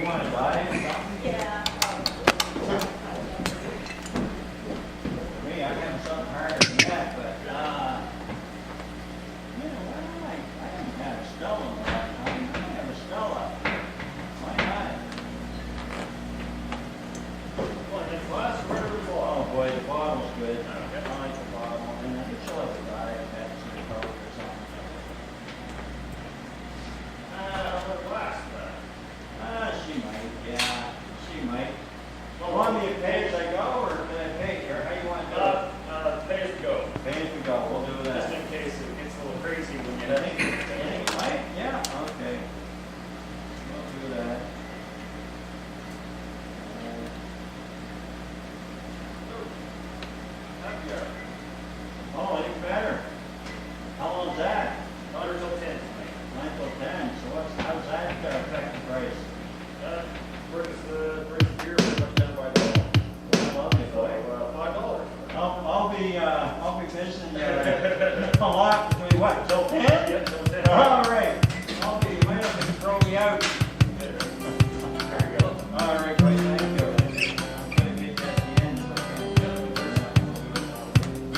you want to buy it or something? Yeah. For me, I got something harder than that, but, you know, why don't I haven't had a Stella in a long time. I don't have a Stella. Why not? What, in glass or whatever it's all? Oh, boy, the bottle's good. I like the bottle, and I think she'll have a guy that some Coke or something. What glass? She might, yeah, she might. Well, want me to pay as I go, or can I pay, or how you want to do it? Pay as you go. Pay as we go, we'll do Just that. in case it gets a little crazy when you You think it might? Yeah, okay. We'll do that. Oh, even better. How long's that? 9 till 10 tonight. 9 till 10, so how's that affect the price? Where does the beer pretty much down by the Well, I'll be going. $5. I'll be visiting a lot between what, till 10? Yeah, till 10. All right. You might have to throw me out. There you go. All right, great, thank you. I'm gonna get that at the end if I can.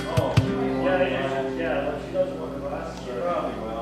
Oh, she might want that. Yeah, she doesn't want the glass. She probably will.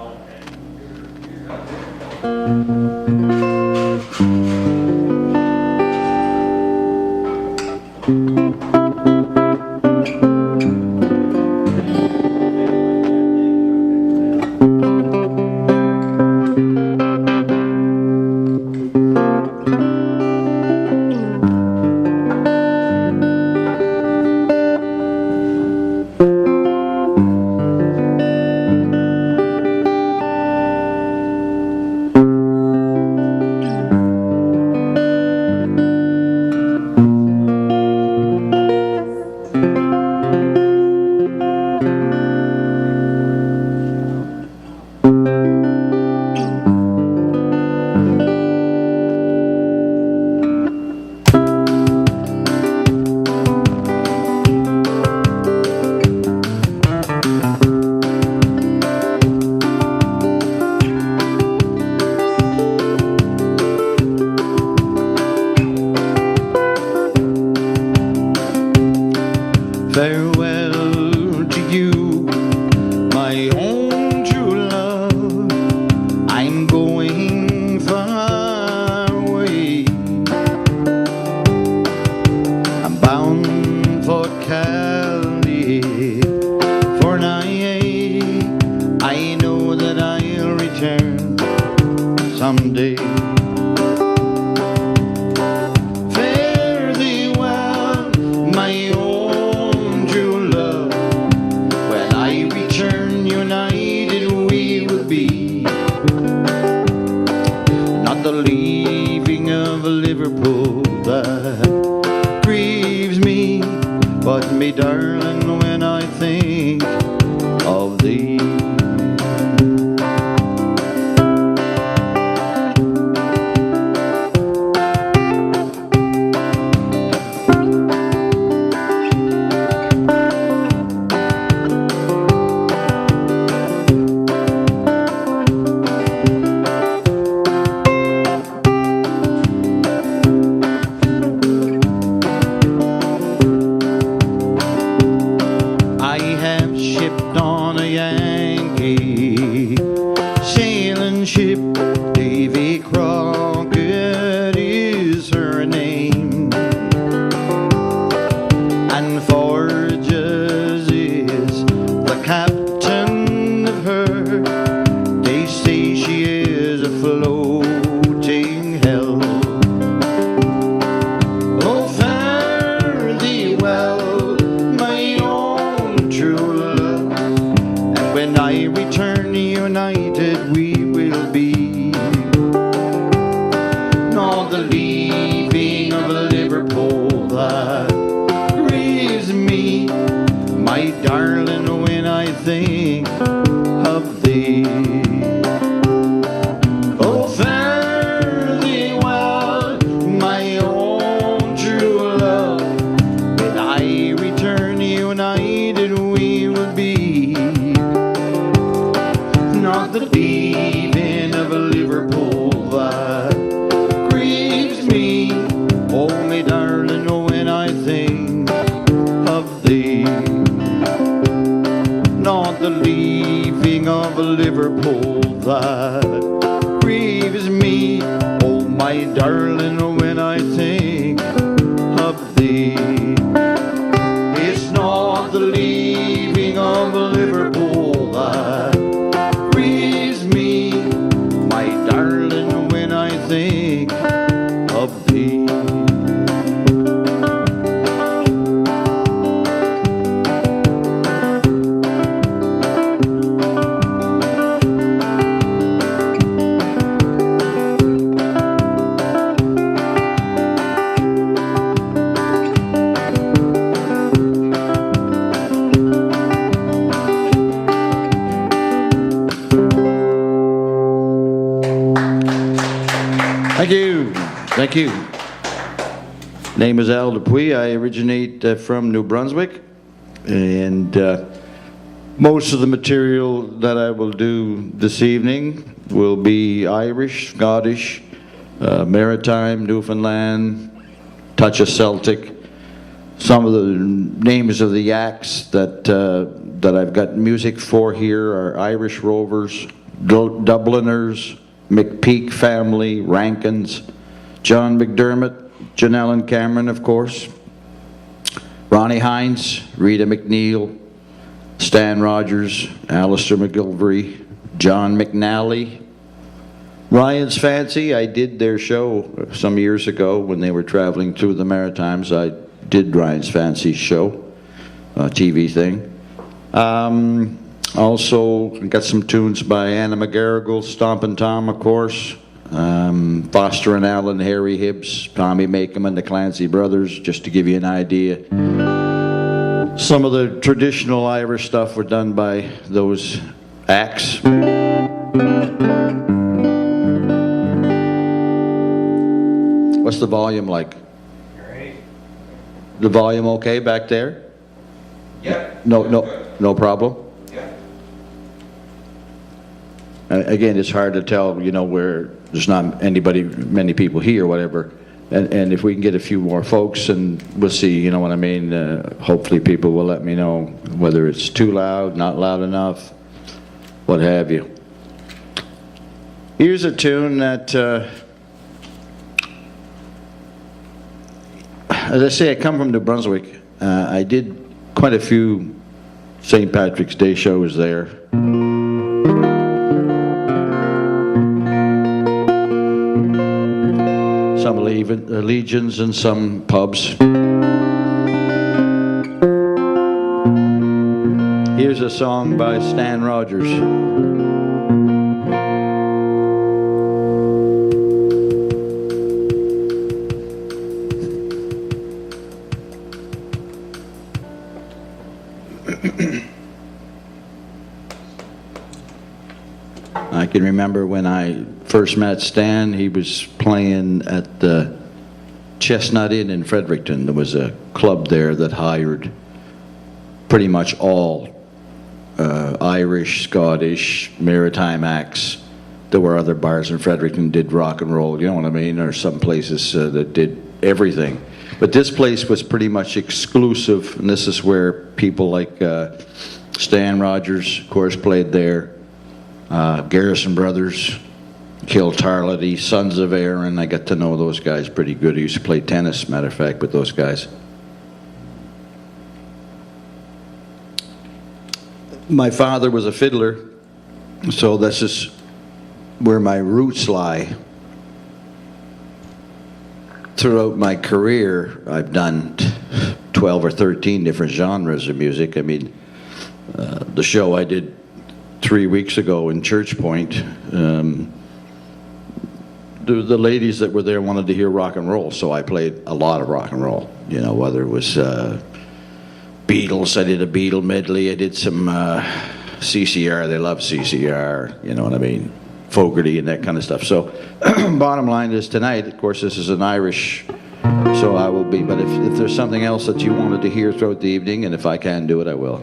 Farewell to you, my own true love. I'm going far away. I'm bound for California. I know that I'll return someday. Fare thee well, my own true love. When I return, united we will be. Not the leaving of Liverpool that grieves me, but me, darling, when I think of thee. I have shipped on a Yankee sailing ship. Davy Crockett is her name, and Forges is the captain of her. They say she is a floating hell. Oh, fare thee well, my own true love, and when I return, united we will be. Not the leaving of Liverpool that grieves me, my darling, when I think of thee. Oh, fare thee well, my own true love. When I return, united we will be. Not the leaving of Liverpool that grieves Liverpool that grieves me, oh my darling, when I think of thee. It's not the leaving of Liverpool that grieves me, my darling, when I think of thee. Thank you. Thank you. Name is Al Dupuis. I originate from New Brunswick, and most of the material that I will do this evening will be Irish, Scottish, Maritime, Newfoundland, touch of Celtic. Some of the names of the acts that I've got music for here are Irish Rovers, Dubliners, McPeak family, Rankins, John McDermott, Janelle and Cameron, of course, Ronnie Hines, Rita McNeil, Stan Rogers, Alistair McGilvery, John McNally, Ryan's Fancy. I did their show some years ago when they were traveling through the Maritimes. I did Ryan's Fancy show, TV thing. Also, got some tunes by Anna McGarrigle, Stompin' Tom, of course, Foster and Allen, Harry Hibbs, Tommy Makem, and the Clancy Brothers, just to give you an idea. Some of the traditional Irish stuff were done by those acts. What's the volume like? Great. The volume okay back there? Yep. No problem? Yeah. Again, it's hard to tell, where there's not many people here, whatever. And if we can get a few more folks, and we'll see, you know what I mean? Hopefully people will let me know whether it's too loud, not loud enough, what have you. Here's a tune that, as I say, I come from New Brunswick. I did quite a few St. Patrick's Day shows there. Some legions and some pubs. Here's a song by Stan Rogers. I can remember when I first met Stan, he was playing at the Chestnut Inn in Fredericton. There was a club there that hired pretty much all Irish, Scottish, Maritime acts. There were other bars in Fredericton that did rock and roll, you know what I mean? Or some places that did everything. But this place was pretty much exclusive, and this is where people like Stan Rogers, of course, played there. Garrison Brothers, Kill Tarlety, Sons of Aaron. I got to know those guys pretty good. I used to play tennis, matter of fact, with those guys. My father was a fiddler, so this is where my roots lie. Throughout my career, I've done 12 or 13 different genres of music. I mean, the show I did 3 weeks ago in Church Point, the ladies that were there wanted to hear rock and roll, so I played a lot of rock and roll. Whether it was Beatles, I did a Beatle medley, I did some CCR, they love CCR, you know what I mean, Fogerty and that kind of stuff. So bottom line is tonight, of course, this is an Irish, so I will be, but if there's something else that you wanted to hear throughout the evening, and if I can do it, I will.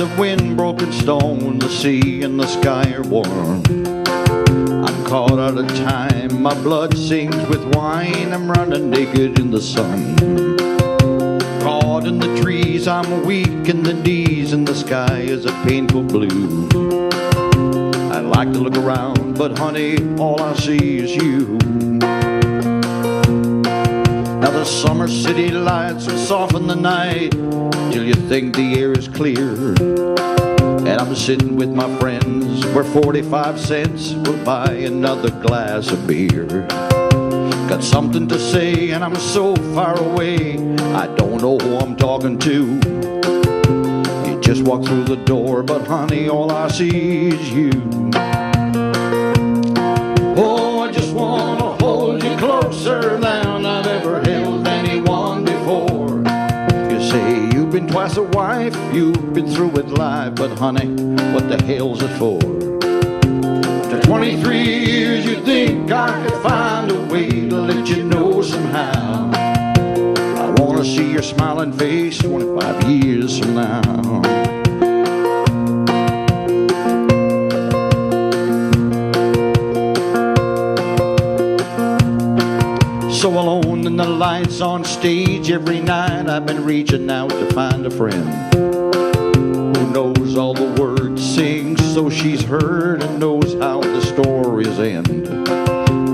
the wind, broken stone, the sea and the sky are warm. I'm caught out of time, my blood sings with wine. I'm running naked in the sun. Caught in the trees, I'm weak in the knees, and the sky is a painful blue. I like to look around, but honey, all I see is you. Now the summer city lights will soften the night till you think the air is clear. And I'm sitting with my friends where 45 cents will buy another glass of beer. Got something to say and I'm so far away, I don't know who I'm talking to. You just walk through the door, but honey, all I see is you. Oh, I just want to hold you closer than I've ever held anyone before. You say you've been twice a wife, you've been through with life, but honey, what the hell's it for? After 23 years you think I could find a way to let you know somehow. I want to see your smiling face 25 years from now. So alone in the lights on stage every night, I've been reaching out to find a friend who knows all the words, sings so she's heard, and knows how the stories end.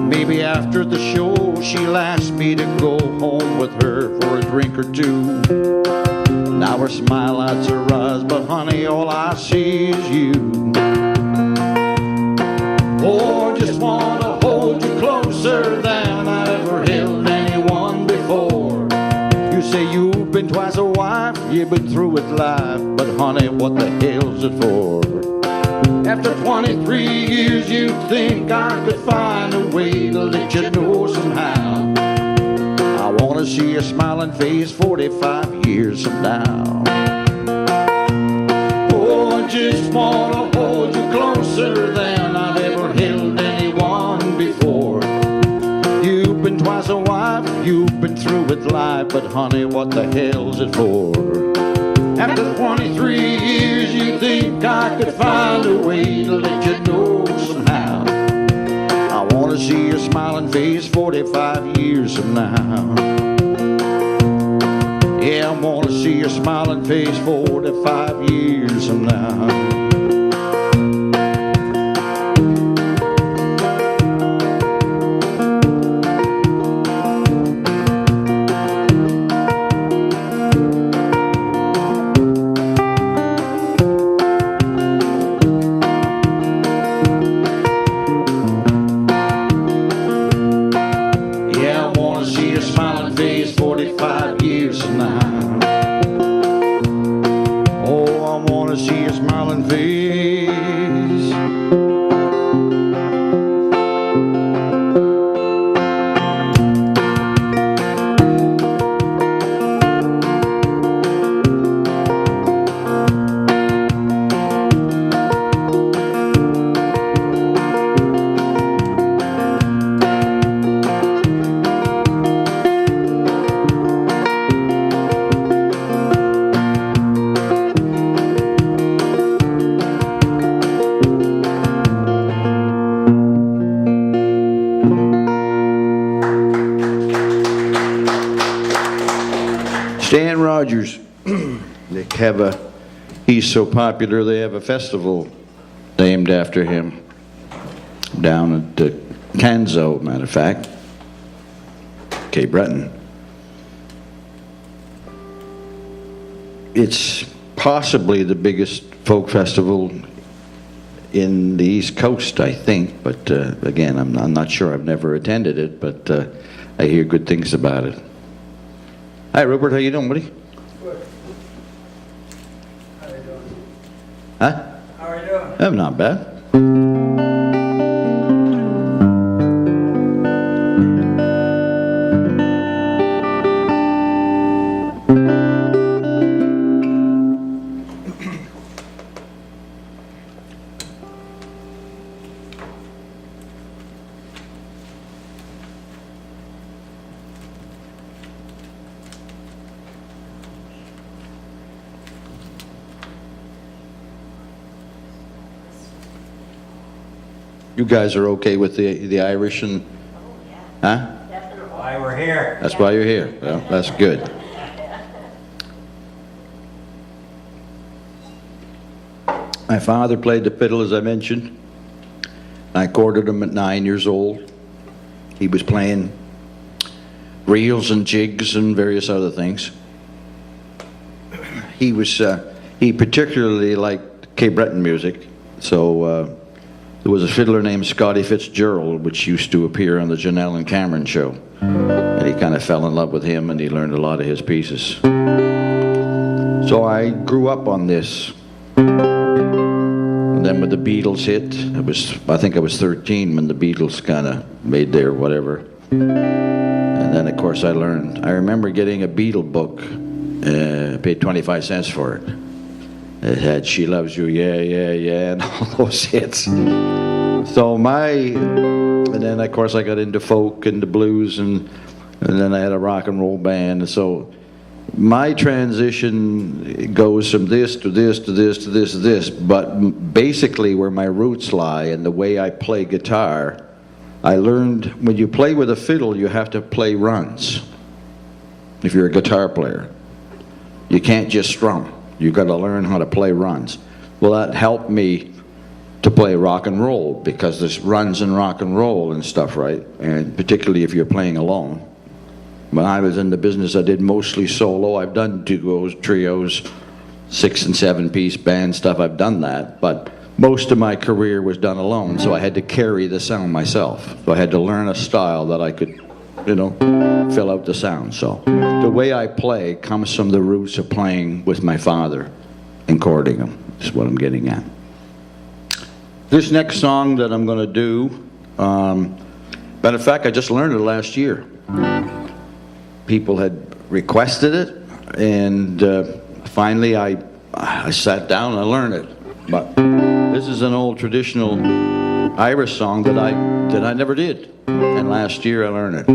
Maybe after the show she'll ask me to go home with her for a drink or two. Now her smile lights her eyes, but honey, all I see is you. Oh, I just want to hold you closer than I ever held anyone before. You say you've been twice a wife, you've been through with life, but honey, what the hell's it for? After 23 years you think I could find a way to let you know somehow. I want to see your smiling face 45 years from now. Oh, I just want to hold you closer than I've ever held anyone before. You've been twice a wife, you've been through with life, but honey, what the hell's it for? After 23 years you think I could find a way to let you know somehow. I want to see your smiling face 45 years from now. Yeah, I want to see your smiling face 45 years from now. Stan Rogers, they have he's so popular they have a festival named after him down at Canzo, matter of fact, Cape Breton. It's possibly the biggest folk festival in the East Coast, I think, but again, I'm not sure. I've never attended it, but I hear good things about it. Hi, Rupert. How you doing, buddy? Good. How are you doing? Huh? How are you doing? I'm not bad. You guys are okay with the Irish and, huh? Why we're here. That's why you're here. Well, that's good. My father played the fiddle, as I mentioned. I courted him at 9 years old. He was playing reels and jigs and various other things. He particularly liked Cape Breton music, so there was a fiddler named Scotty Fitzgerald, which used to appear on the Janelle and Cameron show, and he kind of fell in love with him, and he learned a lot of his pieces. So I grew up on this. And then when the Beatles hit, I think I was 13 when the Beatles kind of made their whatever. And then, of course, I remember getting a Beatle book. I paid 25 cents for it. It had She Loves You, Yeah, Yeah, Yeah, and all those hits. And then, of course, I got into folk and the blues, and then I had a rock and roll band. And so my transition goes from this to this to this to this to this, but basically where my roots lie and the way I play guitar, I learned when you play with a fiddle, you have to play runs. If you're a guitar player, you can't just strum. You've got to learn how to play runs. Well, that helped me to play rock and roll, because there's runs in rock and roll and stuff, right? And particularly if you're playing alone. When I was in the business, I did mostly solo. I've done duos, trios, 6- and 7-piece band stuff. I've done that, but most of my career was done alone, so I had to carry the sound myself. So I had to learn a style that I could, fill out the sound. So the way I play comes from the roots of playing with my father and courting him, is what I'm getting at. This next song that I'm going to do, matter of fact, I just learned it last year. People had requested it, and finally I sat down and I learned it. But this is an old traditional Irish song that I never did, and last year I learned it.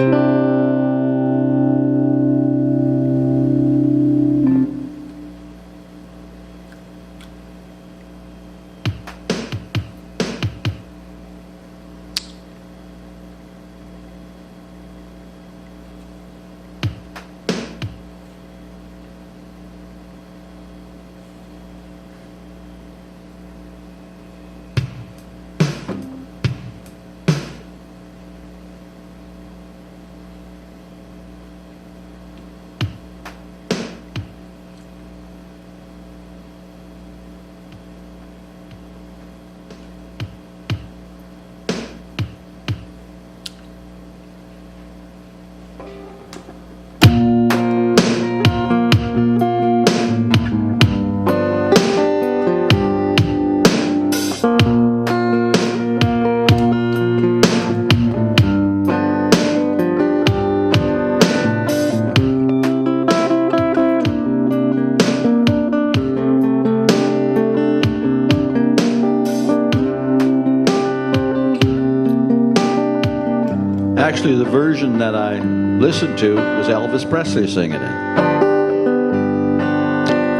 Actually, the version that I listened to was Elvis Presley singing it.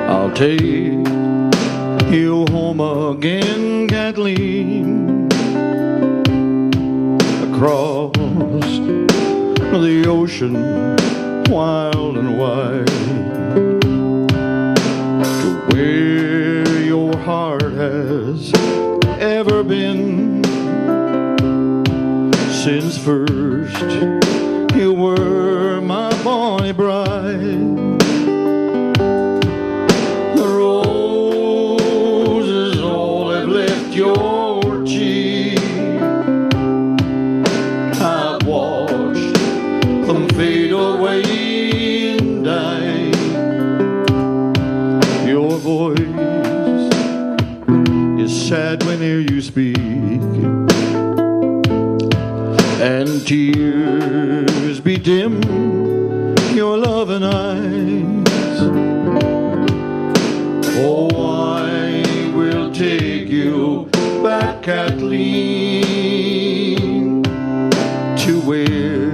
I'll take you home again, Kathleen, across the ocean, wild and wide, to where your heart has ever been. Since first you were my bonny bride, the roses all have left your cheek. I've watched them fade away and die. Your voice is sad when I hear you speak, and tears bedim your loving eyes. Oh, I will take you back, Kathleen, to where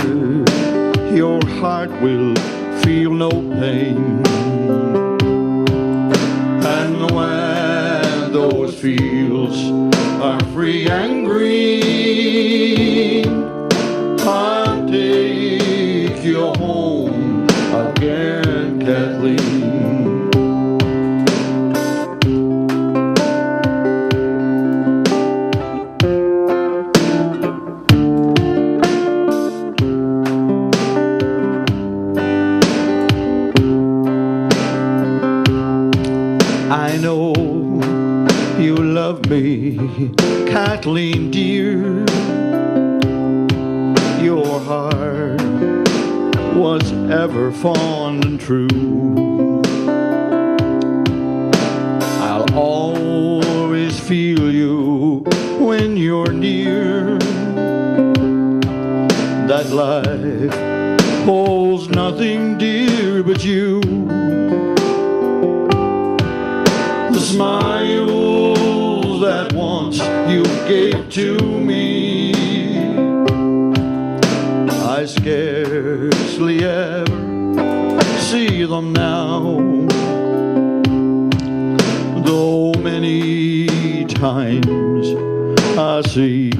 your heart will feel no pain. And when those fields are free and green, me, Kathleen dear, your heart was ever fond and true. I'll always feel you when you're near. That life holds nothing dear but you. The smiles that once you gave to me, I scarcely ever see them now, though many times I see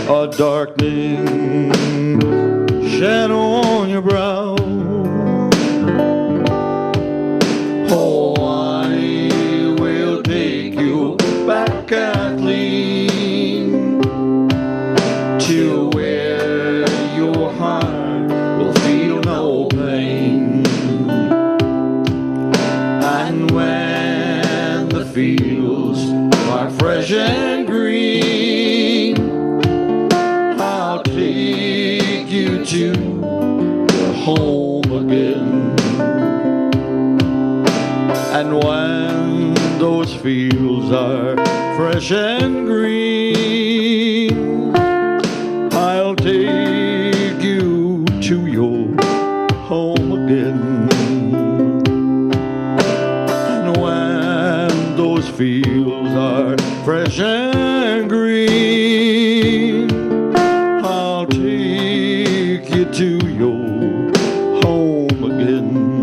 a darkening shadow on your brow. Oh, I will take you back, Kathleen, to where your heart will feel no pain. And when the fields are fresh and green, I'll take you to your home again. And when those fields are fresh and green, I'll take you to your home again. And when those fields are fresh and green, I'll take you to your home again.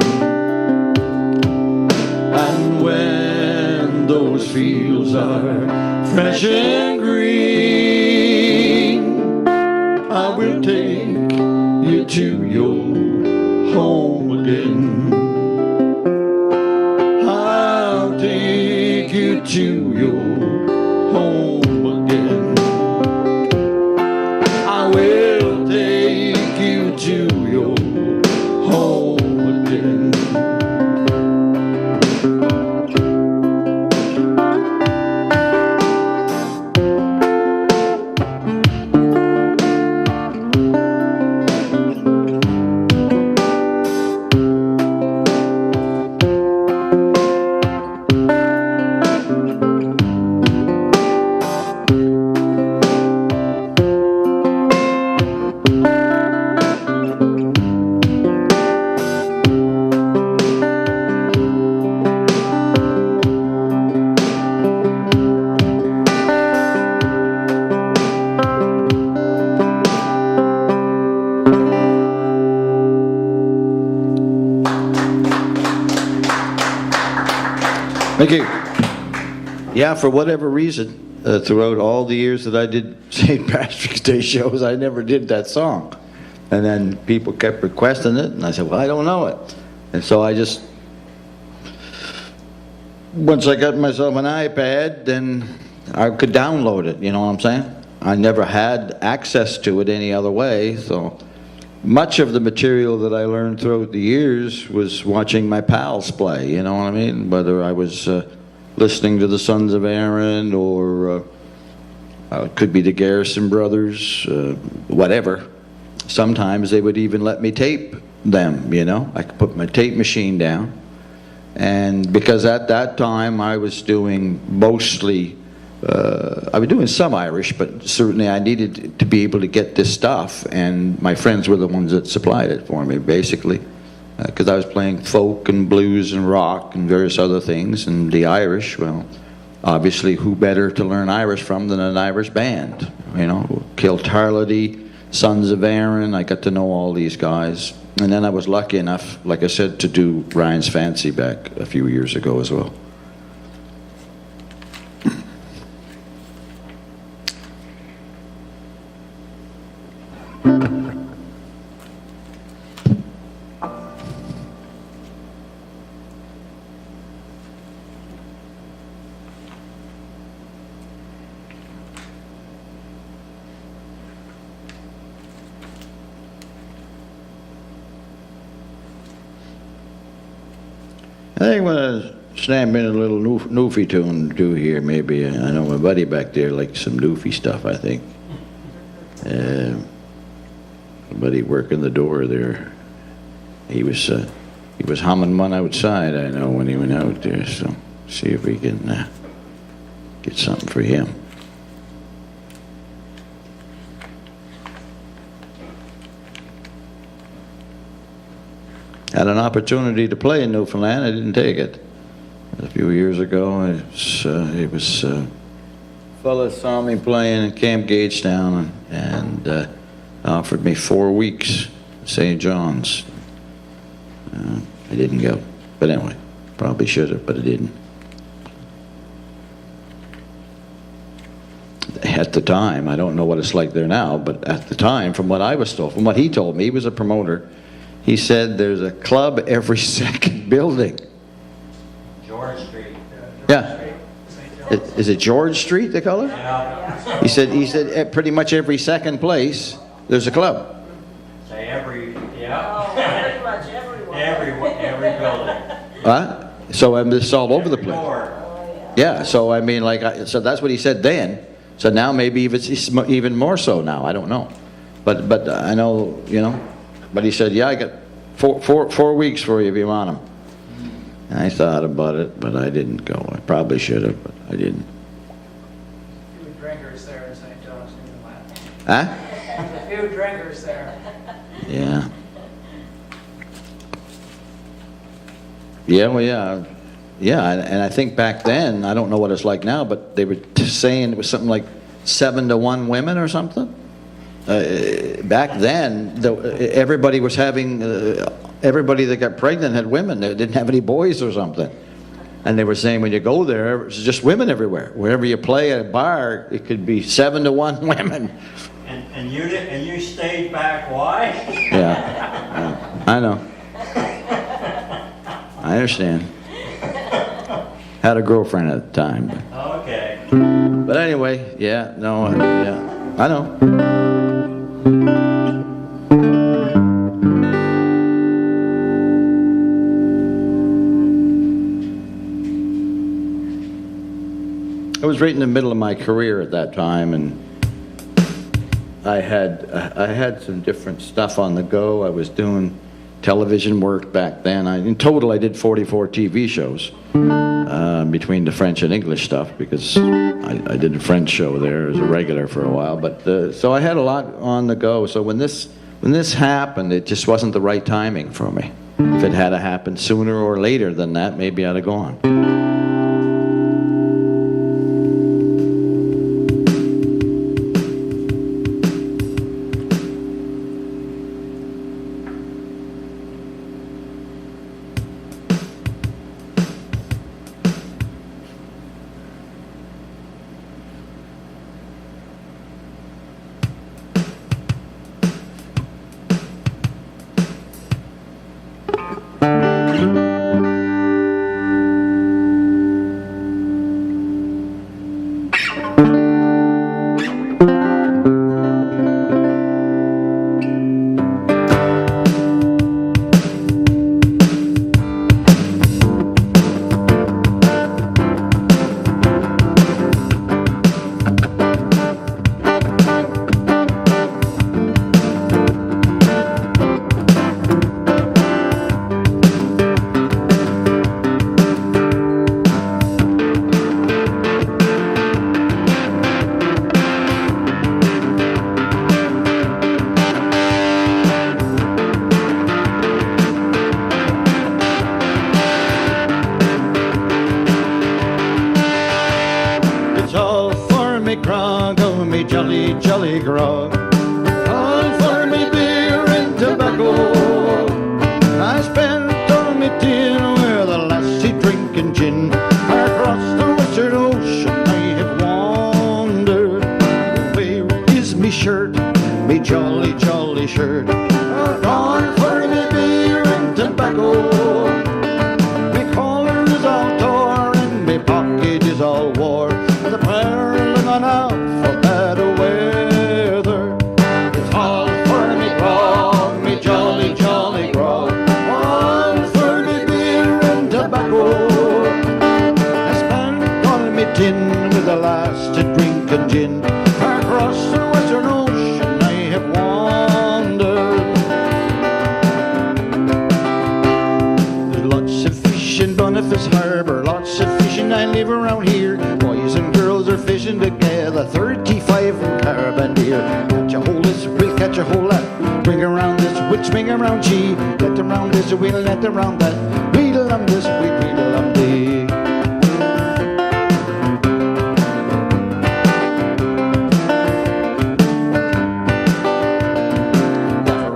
And when those fields are fresh and green, I will take you to your home again. I'll take you to your home again. I will take you to your home again. Thank you. Yeah, for whatever reason, throughout all the years that I did St. Patrick's Day shows, I never did that song. And then people kept requesting it, and I said, well, I don't know it. And so I just, once I got myself an iPad, then I could download it, you know what I'm saying? I never had access to it any other way, so much of the material that I learned throughout the years was watching my pals play, you know what I mean? Whether I was listening to the Sons of Aaron or it could be the Garrison Brothers, whatever. Sometimes they would even let me tape them, you know? I could put my tape machine down. And because at that time I was doing mostly, I was doing some Irish, but certainly I needed to be able to get this stuff, and my friends were the ones that supplied it for me, basically, because I was playing folk and blues and rock and various other things, and the Irish, well, obviously who better to learn Irish from than an Irish band, you know, Kiltarledy, Sons of Aaron. I got to know all these guys, and then I was lucky enough, like I said, to do Ryan's Fancy back a few years ago as well. I think I'm going to slam in a little Newfie tune too here, maybe. I know my buddy back there likes some Newfie stuff, I think. Buddy working the door there. He was humming one outside, I know, when he went out there. So see if we can get something for him. Had an opportunity to play in Newfoundland. I didn't take it. A few years ago, it was fella saw me playing in Camp Gagetown and offered me 4 weeks at St. John's. I didn't go. But anyway, probably should have, but I didn't. At the time, I don't know what it's like there now, but at the time, from what I was told, from what he told me, he was a promoter, he said there's a club every second building. George Street. Yeah. Is it George Street, they call it? Yeah. He said pretty much every second place, there's a club. Say yeah. Oh, pretty much everyone. Every building. Huh? So it's all over the place. Door. Yeah, so I mean, so that's what he said then. So now maybe it's even more so now. I don't know. But I know, you know. But he said, yeah, I got 4 weeks for you if you want them. And I thought about it, but I didn't go. I probably should have, but I didn't. Few drinkers there in St. John's, Newfoundland. Huh? There's a few drinkers there. Yeah. Yeah, well, yeah. Yeah, and I think back then, I don't know what it's like now, but they were saying it was something like 7 to 1 women or something. Back then, everybody was having, everybody that got pregnant had women. They didn't have any boys or something. And they were saying when you go there, it's just women everywhere. Wherever you play at a bar, it could be 7 to 1 women. And you stayed back. Why? Yeah, I know. I understand. Had a girlfriend at the time. Okay. But anyway, yeah, no, yeah, I know. I was right in the middle of my career at that time, and I had some different stuff on the go. I was doing television work back then. In total, I did 44 TV shows between the French and English stuff, because I did a French show there as a regular for a while. But so I had a lot on the go. So when this happened, it just wasn't the right timing for me. If it had happened sooner or later than that, maybe I'd have gone. Jolly grog, all for me beer and tobacco. I spent all me tin with a lassie drinking gin. Across the western ocean I have wandered. Where is me shirt, me jolly, jolly shirt? All for me beer and tobacco. Me collar is all torn and me pocket is all wore. The pearling on out for bad weather. It's all for me grog, me jolly, jolly grog. All for me beer and tobacco. gin. Far across the western ocean I have wandered. There's lots of fish in Boniface Harbour, lots of fishing I live around here. Boys and girls are fishing together, 35 in Carabinere. Catch a hole this, we'll catch a hole that. Swing around this, we'll swing around she. Let around this, we'll let around that. Wheedle on this, we wheedle on thee.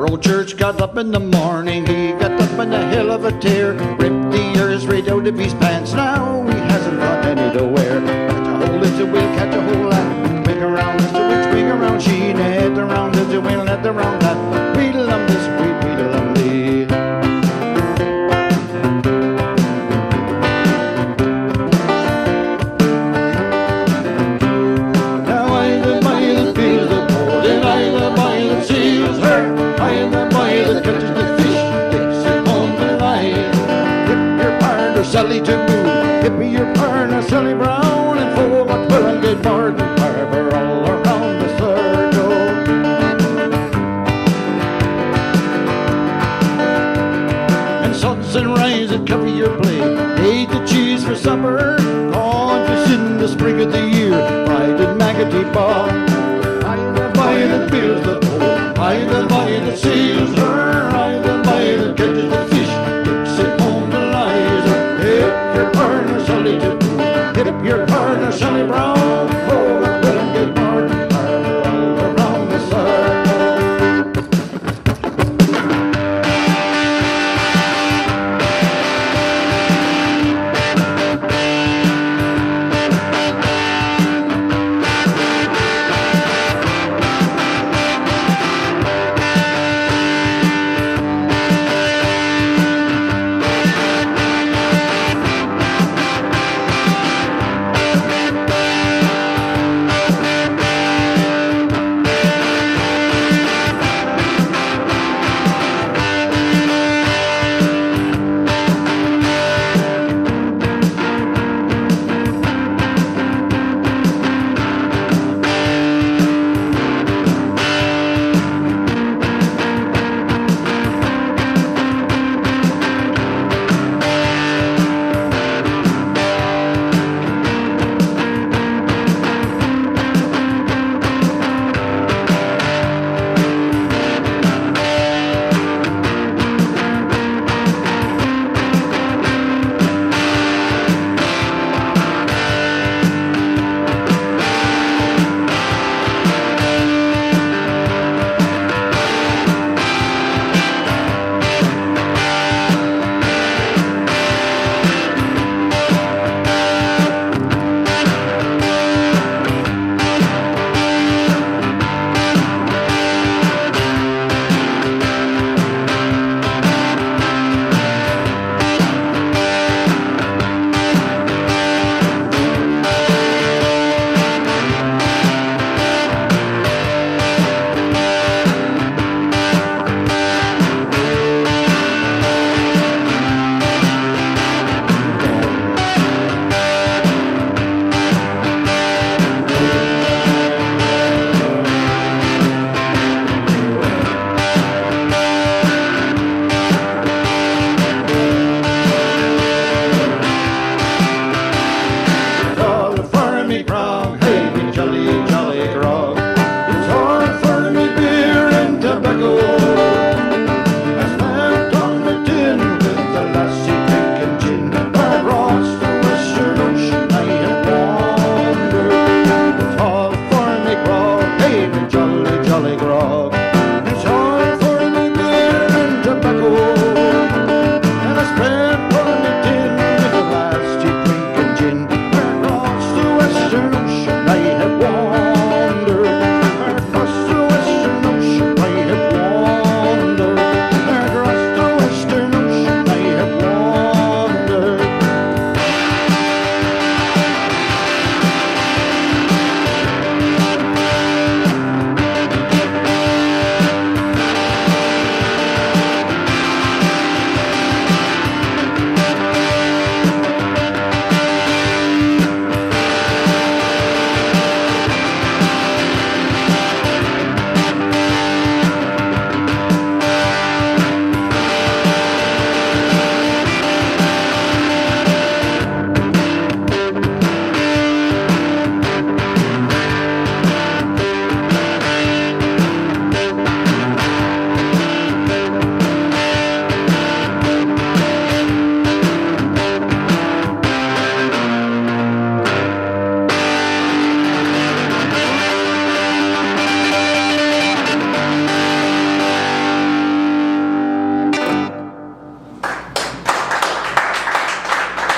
Old Church got up in the morning, he got up in a hell of a tear, ripped the ears right out of his pants, now he hasn't got any to wear. Catch a hole this, we'll catch a hole that. Swing around this, we'll swing around she. Net around this, we'll net around that. Wheedle on this, we wheedle on thee. Now I the boy that feels the board, and I the boy that sees her. I am the boy that catches the fish, takes it home to line. Hip your partner, Sally to move. Hip me your partner, Sally Brown, and for what will I get more than Harbour all around the circle. And suns and rise and cover your plate. Ate the cheese for supper, codfish in the spring of the year. Fried in Maggoty Bog. I am the boy that feels the board. I am the boy that sees her. I am the boy that catches the fish, takes it home to Liza. Hip your partner, Sally to do. Hip your partner, Sally Brown. Oh, let him get more than Harbour all around the circle.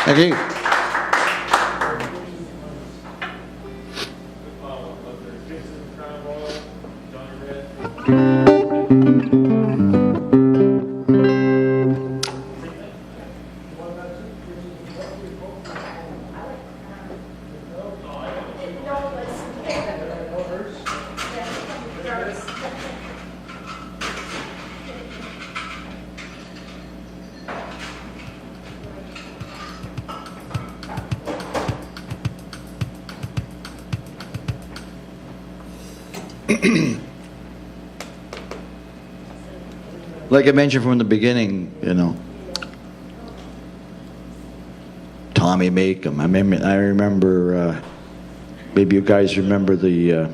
Thank you. Like I mentioned from the beginning, you know, Tommy Makem. I remember. Maybe you guys remember the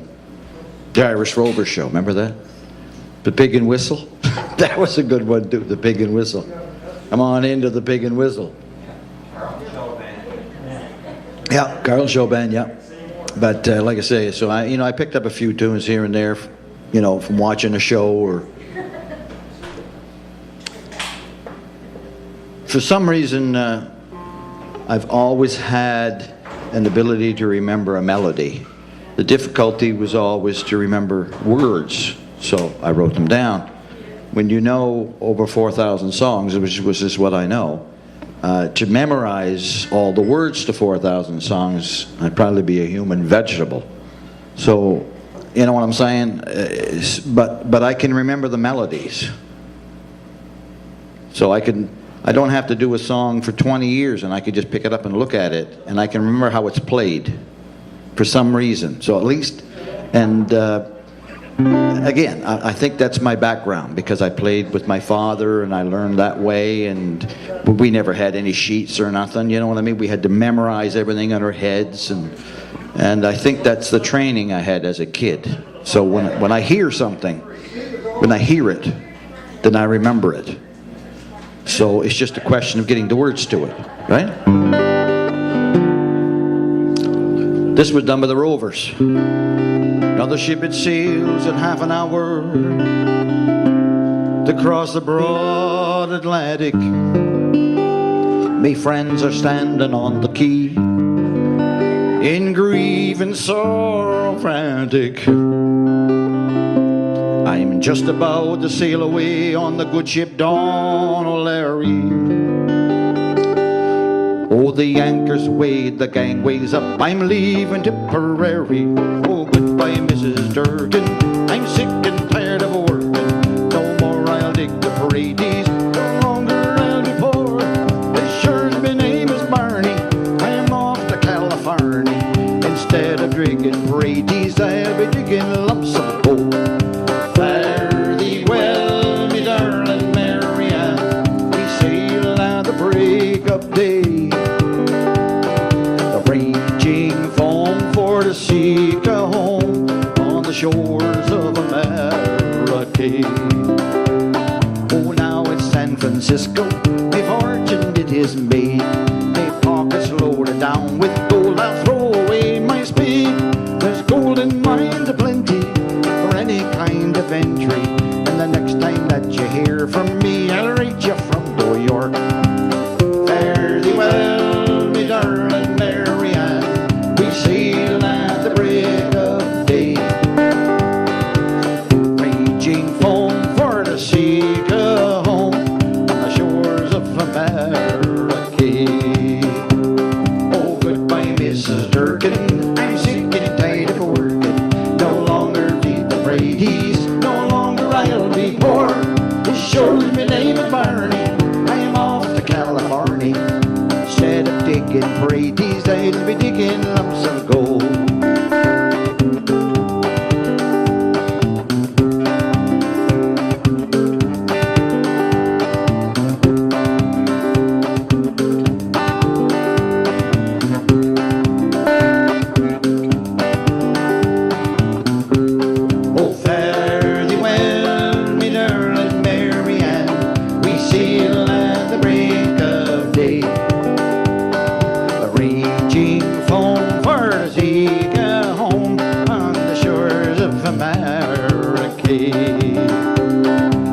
Irish Rover show. Remember that? The Pig and Whistle. That was a good one too. The Pig and Whistle. Come on into the Pig and Whistle. Yeah, Carl Chauvin. Yeah. But like I say, so I picked up a few tunes here and there, you know, from watching a show or. For some reason, I've always had an ability to remember a melody. The difficulty was always to remember words, so I wrote them down. When you know over 4,000 songs, which is what I know, to memorize all the words to 4,000 songs, I'd probably be a human vegetable. So, you know what I'm saying? But I can remember the melodies. So I don't have to do a song for 20 years and I could just pick it up and look at it and I can remember how it's played for some reason. So at least, and again, I think that's my background because I played with my father and I learned that way, and we never had any sheets or nothing, you know what I mean? We had to memorize everything on our heads, and I think that's the training I had as a kid. So when I hear something, when I hear it, then I remember it. So it's just a question of getting the words to it, right? This was done by the Rovers. Another ship it sails in half an hour to cross the broad Atlantic. Me friends are standing on the quay in grief and sorrow frantic. I'm just about to sail away on the good ship Dawn O'Leary. Oh, the anchor's weighed, the gangway's up, I'm leaving Tipperary. Oh, goodbye, Mrs. Durkin, I'm sick and tired of working. No more I'll dig the parades, no longer I'll be poor. As sure as my name is Barney, I'm off to California. Instead of digging parades, I'll be digging lumps of coal. Fare thee well, me darling Mary Ann, we sail at the break of day. The raging foam for to seek a home on the shores of America. Oh, now it's San Francisco, my fortune it is made. My pockets loaded down with gold, I'll throw away my spade. There's gold in mines aplenty for any kind of entry, and the next time that you hear from me, I'll write you from New York. Fare thee well, me darling Mary Ann, we sail at the break of day. Raging foam for to seek a home on the shores of America. Oh, goodbye, Mrs. Durkin, I'm sick and tired of working. No longer feed the Brady's, no longer I'll be poor. As sure as my name is Barney, I am off to California. Instead of digging Brady's, I'll be digging lumps of gold. Oh, fare thee well, me darling Mary Ann, we sail at the break of day. The raging foam for to seek a home on the shores of America.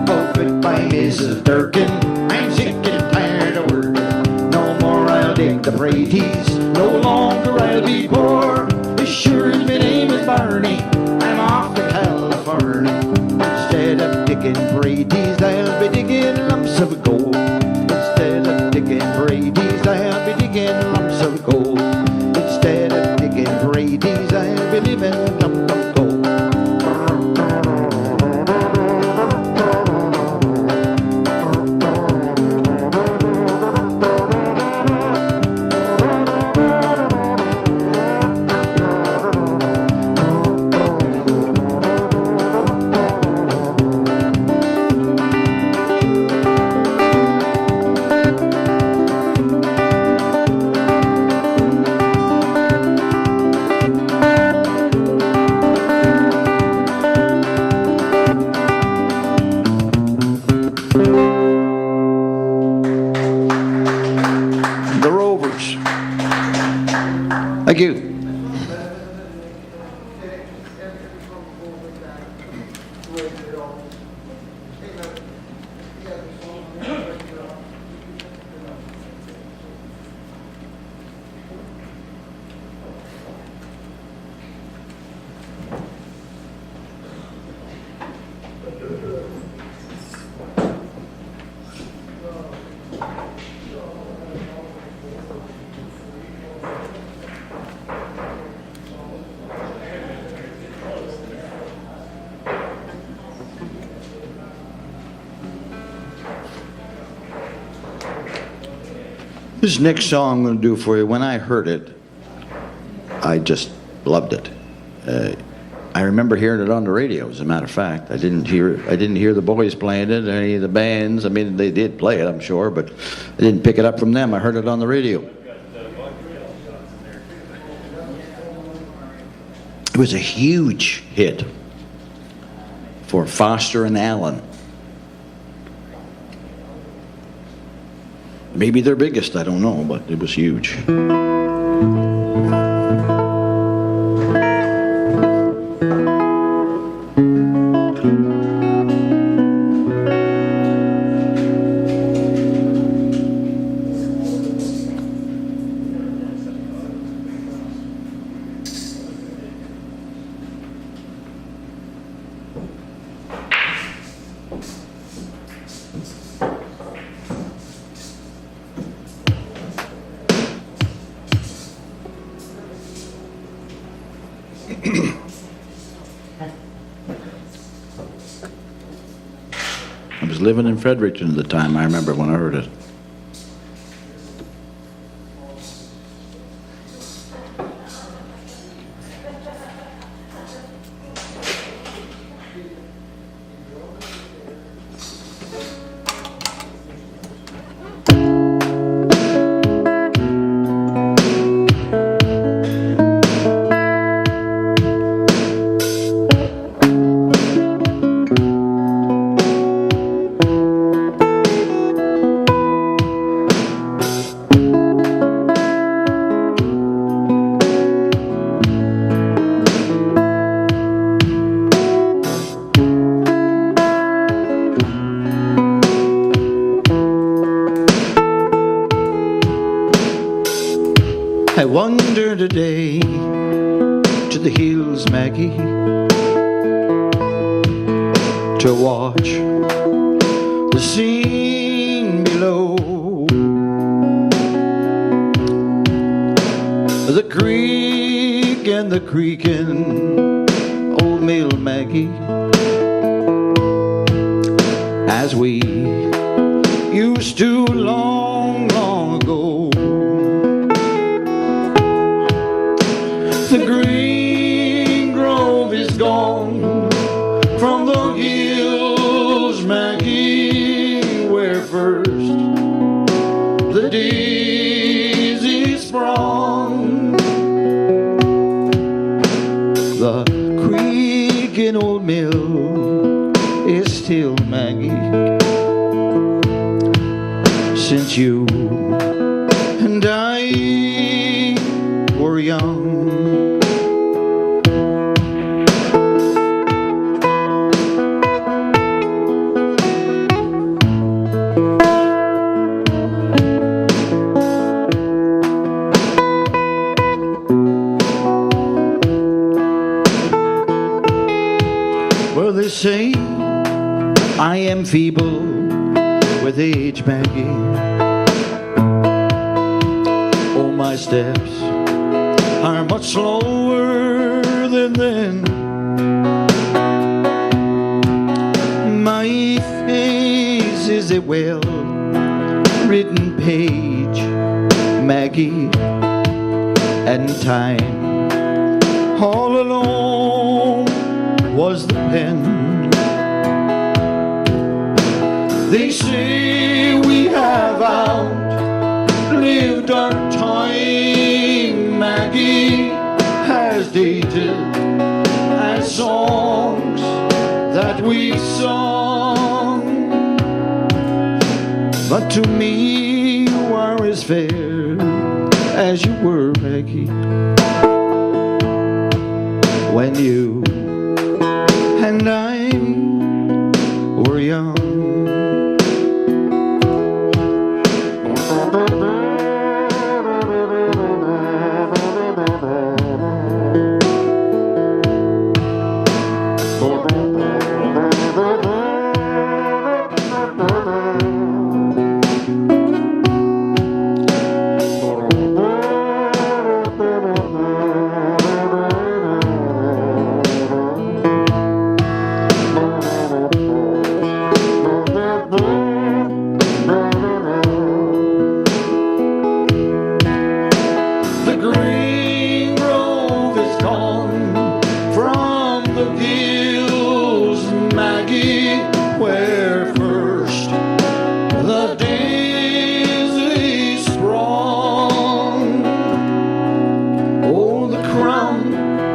Oh, goodbye, Mrs. Durkin, I'm sick and tired of working. No more I'll dig the Brady's. No longer I'll be poor. As sure as my name is Barney, I'm off to California. Instead of digging Brady's, I'll be digging lumps of gold. Instead of digging Brady's, I'll be digging lumps of gold. Instead of digging Brady's, I'll be living lumps of gold. Thank you. This next song I'm going to do for you, when I heard it, I just loved it. I remember hearing it on the radio, as a matter of fact. I didn't hear the boys playing it, or any of the bands. I mean, they did play it, I'm sure, but I didn't pick it up from them. I heard it on the radio. It was a huge hit for Foster and Allen. Maybe their biggest, I don't know, but it was huge. I was living in Fredericton at the time. I remember when I heard it. I wander today to the hills, Maggie, to watch the scene below. The creek and the creaking old mill, Maggie, as we used to long, long ago. The green grove is gone from the hills, Maggie, where first the daisy sprung. The creaking old mill is still, Maggie, since you and I were young. Well, they say I am feeble with age, Maggie. Oh, my steps are much slower than then. My face is a well-written page, Maggie, and time all alone was the pen. They say we have outlived our time, Maggie, as dated as songs that we sung. But to me you are as fair as you were, Maggie, when you and I were young.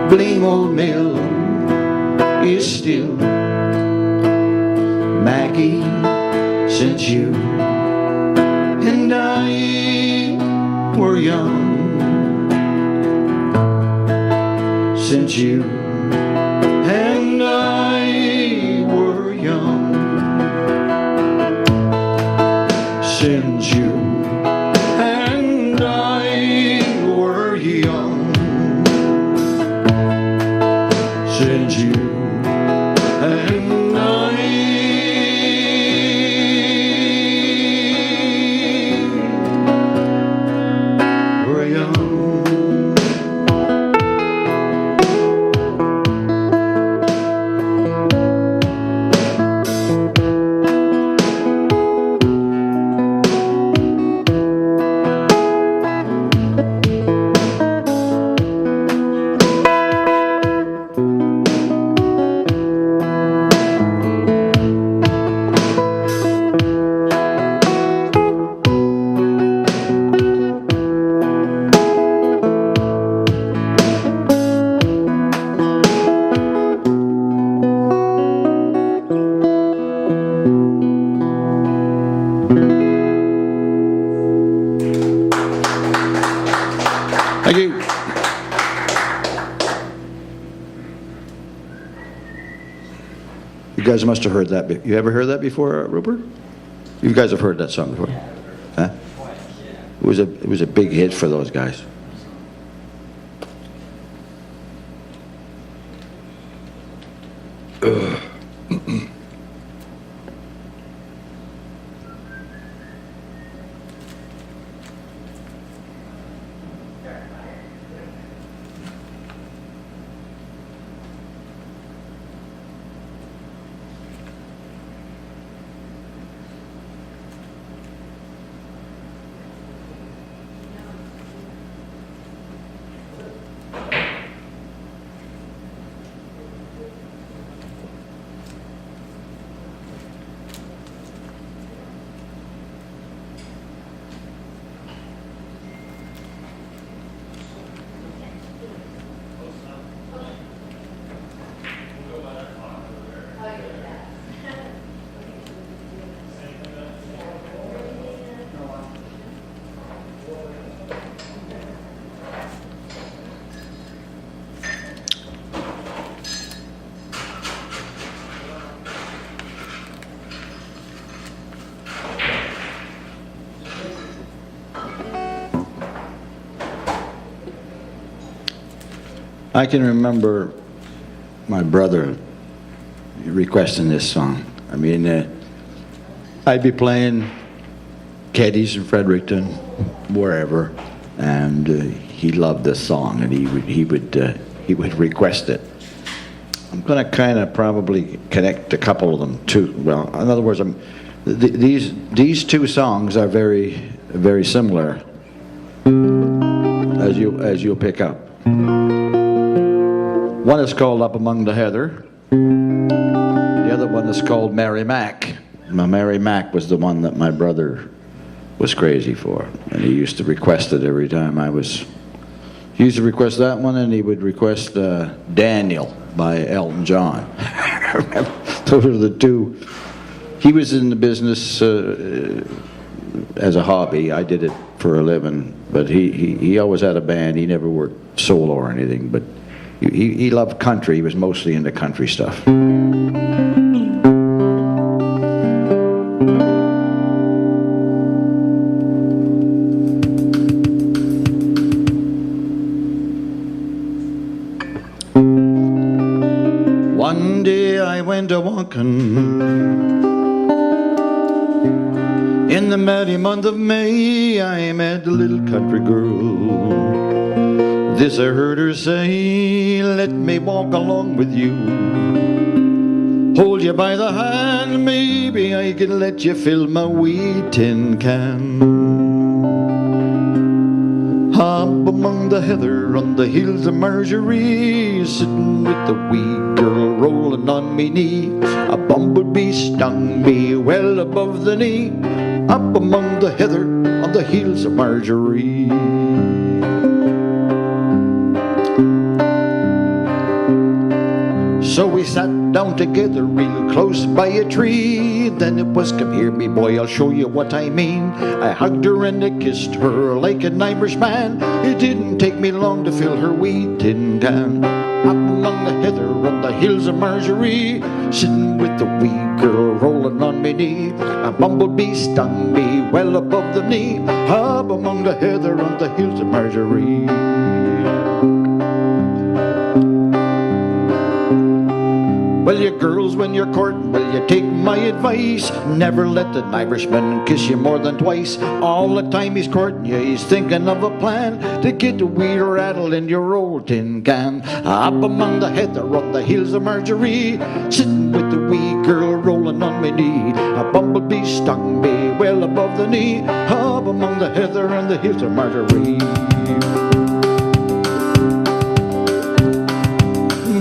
Bling old mill is still, Maggie, since you and I were young. Since you and I were young. Since you and I were young. Since you and I were young. Thank you. You guys must have heard that. You ever heard that before, Rupert? You guys have heard that song before? Huh? It was a big hit for those guys. I can remember my brother requesting this song. I mean, I'd be playing Keddy's in Fredericton, wherever, and he loved this song, and he would request it. I'm going to kind of probably connect a couple of them too. Well, in other words, these two songs are very, very similar, as you'll pick up. One is called Up Among the Heather. The other one is called Mary Mac. Now, Mary Mac was the one that my brother was crazy for, and he used to request it every time he used to request that one, and he would request Daniel by Elton John. Those are the two. He was in the business as a hobby. I did it for a living, but he always had a band. He never worked solo or anything, but he loved country. He was mostly into country stuff. One day I went a-walking in the merry month of May. I met a little country girl. This I heard her say, let me walk along with you. Hold you by the hand, maybe I can let you fill my wee tin can. Up among the heather on the hills of Marjorie, sitting with the wee girl rolling on me knee. A bumblebee stung me well above the knee. Up among the heather on the hills of Marjorie. So we sat down together real close by a tree. Then it was, come here me boy, I'll show you what I mean. I hugged her and I kissed her like an Irishman. It didn't take me long to fill her wee tin can. Up among the heather on the hills of Marjorie, sitting with the wee girl rolling on me knee. A bumblebee stung me well above the knee. Up among the heather on the hills of Marjorie. Well, you girls, when you're courting, will you take my advice? Never let an Irishman kiss you more than twice. All the time he's courting you, he's thinking of a plan to get a wee rattle in your old tin can. Up among the heather on the hills of Marjorie, sitting with the wee girl rolling on my knee. A bumblebee stung me well above the knee. Up among the heather on the hills of Marjorie.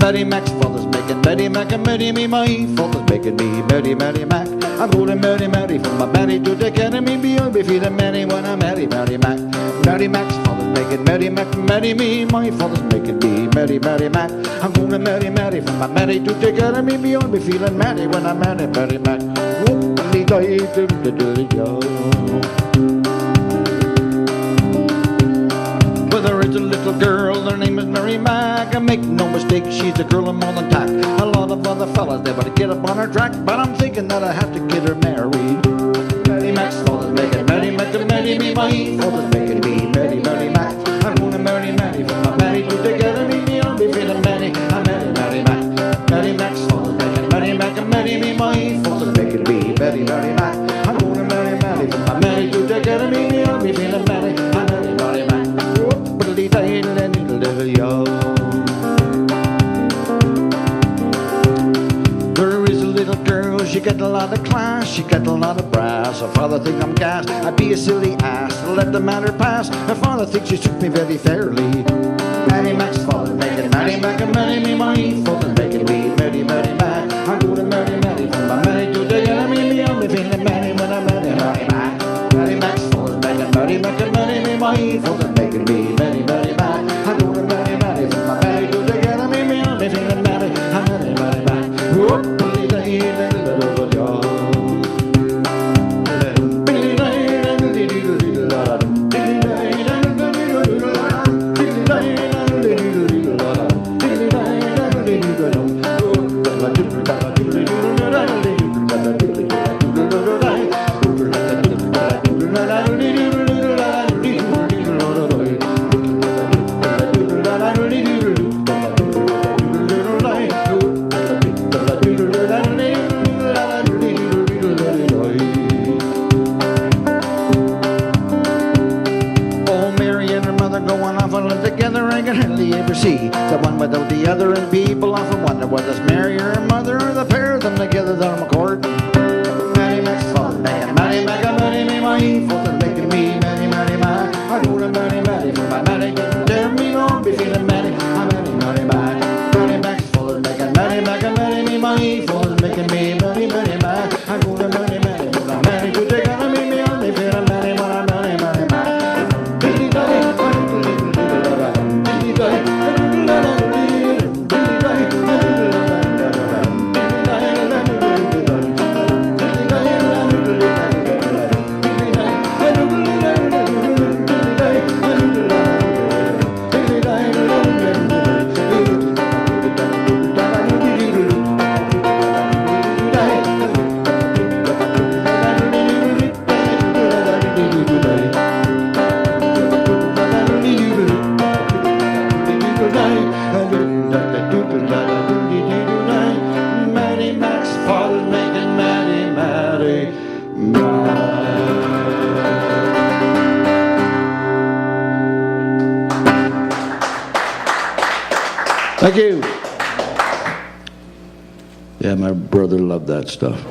Paddy Mac's father's making Paddy Mac and Mary me. My father's making me Mary Mac. I'm going Mary from my Mary to the academy. I'll be feeling Mary when I marry Mac. Paddy Mac's father's making Mary Mac and Mary me. My father's making me Mary Mac. I'm going to Mary from my Mary to the academy. I'll be feeling Mary when I marry Mac. Well, there is a little girl, her name is Mary Mac. I make no mistake, she's a girl I'm on attack. A lot of other fellas, they want to get up on her track, but I'm thinking that I have to get her married. Paddy Mac's father's making Mary Mac and Mary me. My father's making me Mary Mac. I'm gonna marry Mary from my Mary to together. Me, I'll be feeling Mary. I marry Mac. Paddy Mac's father's making Mary Mac and Mary me. My father's making me Mary Mac. I'm gonna marry Mary from my Mary to together. Me, I'll be feeling Mary. I marry Mac. There is a little girl, she got a lot of class, she got a lot of brass. Her father thinks I'm gas, I'd be a silly ass to let the matter pass. Her father thinks she took me very fairly. Paddy Mac's father making Mary Mac and Mary me. My father's making me Mary Mac. I'm going to marry from my Mary to the enemy. I'll be feeling Mary when I marry Mac. Paddy Mac's father's making Mary Mac and Mary me. My father's making me Mary Mac. I'm going to marry from my Mary to the enemy. I'll be feeling Mary. I marry Mac. Whoop, Thank you. Yeah, my brother loved that stuff.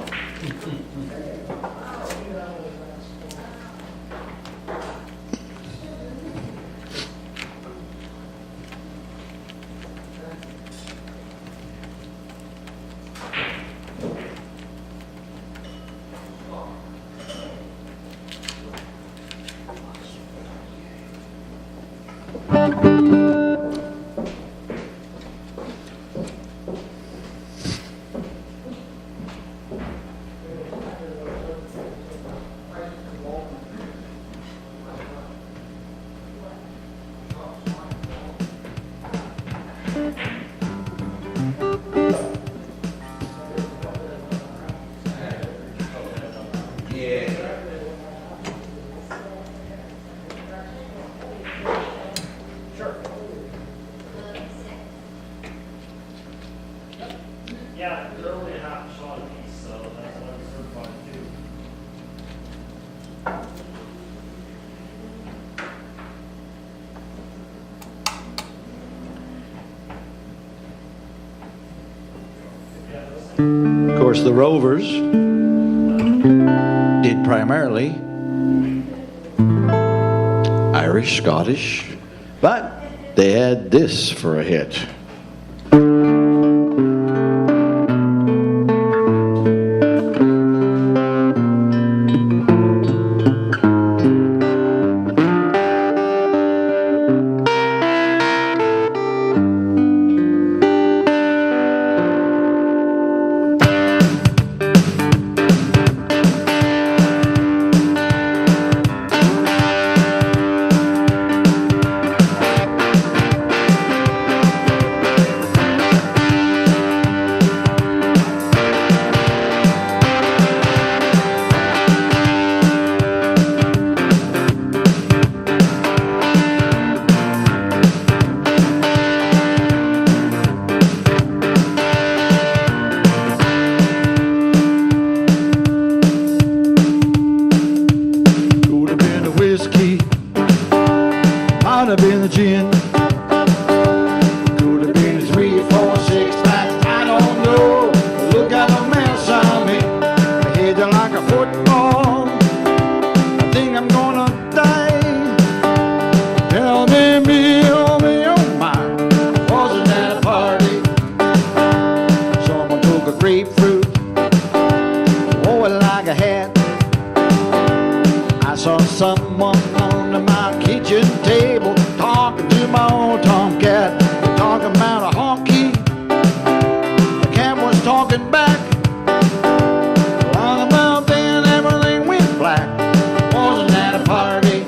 Yeah, they're only a half shot apiece, so that's what I'm certified to do. Of course, the Rovers did primarily Irish, Scottish, but they had this for a hit. Grapefruit, wore it like a hat. I saw someone under my kitchen table talking to my old tomcat, talking about a honky. The cat was talking back. Long about then, everything went black. Wasn't that a party?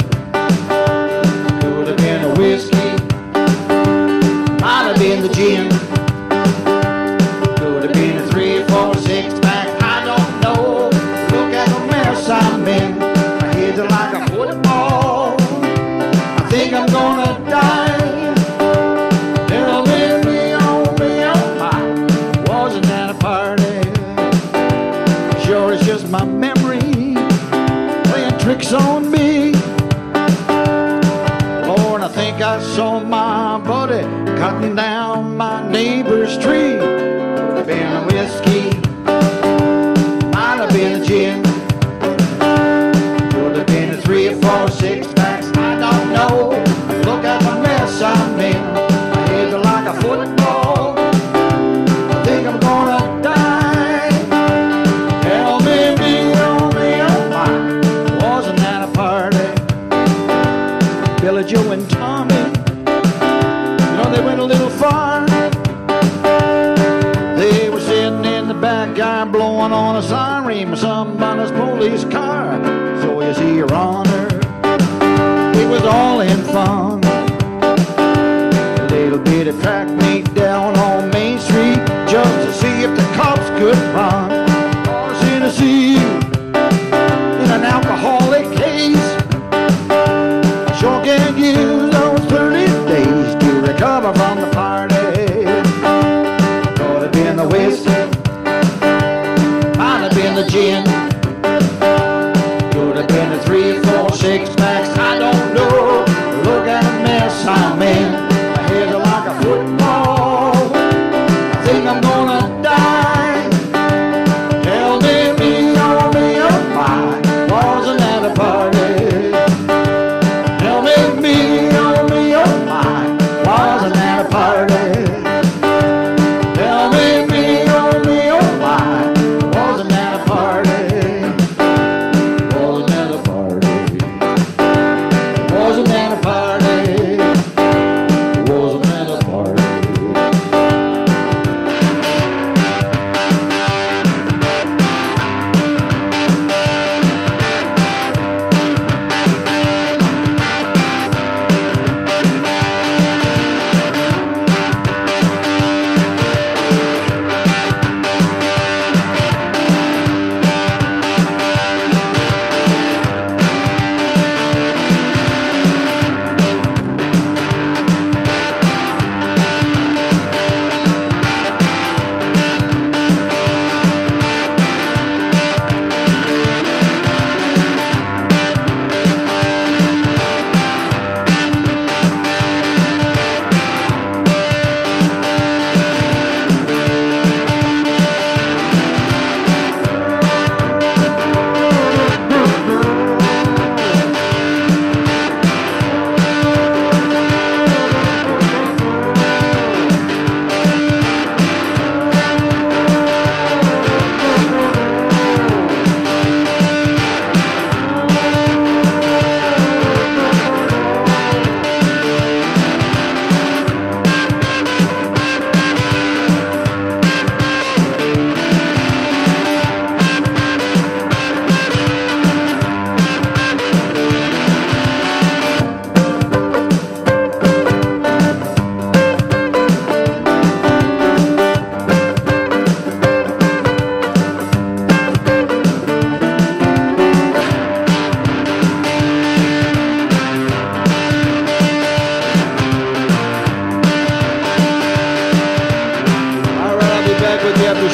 Could have been a whiskey, might have been the gin. Could have been a 3 or 4 6-pack, I don't know. Look at the mess I'm in. My head's like a football. I think I'm gonna die. Tell me, oh my, wasn't that a party? Sure, it's just my memory playing tricks on me. Lord, I think I saw my buddy cutting down my neighbor's tree. Been a whiskey, might have been a gin, could have been a 3 or 4 6-packs, I don't know. Look at the mess I'm in. My head's like a football. I think I'm gonna die. Tell me, oh my, wasn't that a party? Billy Joe and Tommy, you know they went a little far. They were sitting in the back, guy blowing on a siren with somebody's police car. So you see, Your Honor, it was all in fun. A little bit of track meet down on Main Street just to see if the cops could run. I was in to see you in an alcoholic case. Sure can use those 30 days to recover from the party. Been the whiskey, might have been the gin, could have been a 3 or 4 6-packs, I don't know. Look at the mess I'm in. My head's like a football.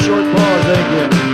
short pause, thank you.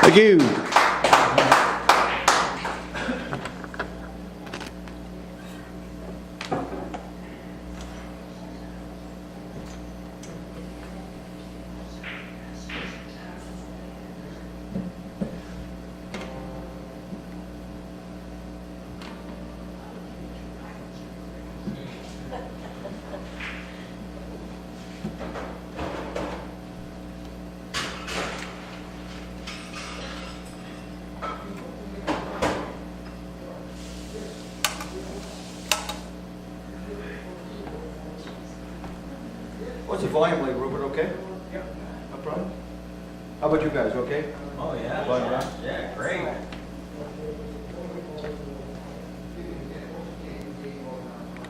Thank you. What's the volume like, Rupert, okay? Yeah. No problem? How about you guys, okay? Oh, yeah. Fine, right? Yeah, great.